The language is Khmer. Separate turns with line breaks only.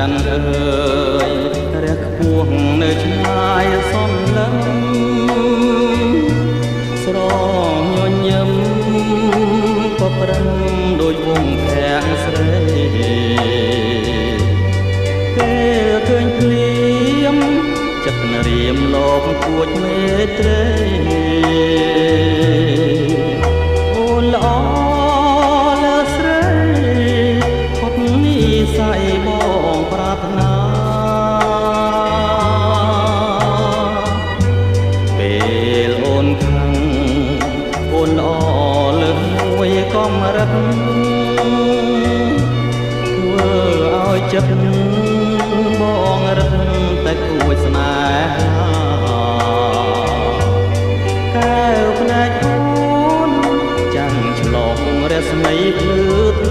នអើយរះខ្ពស់នៅឆ្ងាយសំឡឹងស្រងញញឹមក៏ប្រឹងដោយវងខាំងស្រីពេលឃើញភ្លៀមចិត្តរៀមលោកគួចមេត្រីអូនល្អលើស្រីផុតនិស័យបងប្រាថ្នាពេលអូនខឹងអូនល្អលើសមួយកំរិតធ្វើឲ្យចិត្តបងរឹតតែគួចស្នេហាកែវភ្នែកអូនចាំងឆ្លងរស្មីភ្លឺ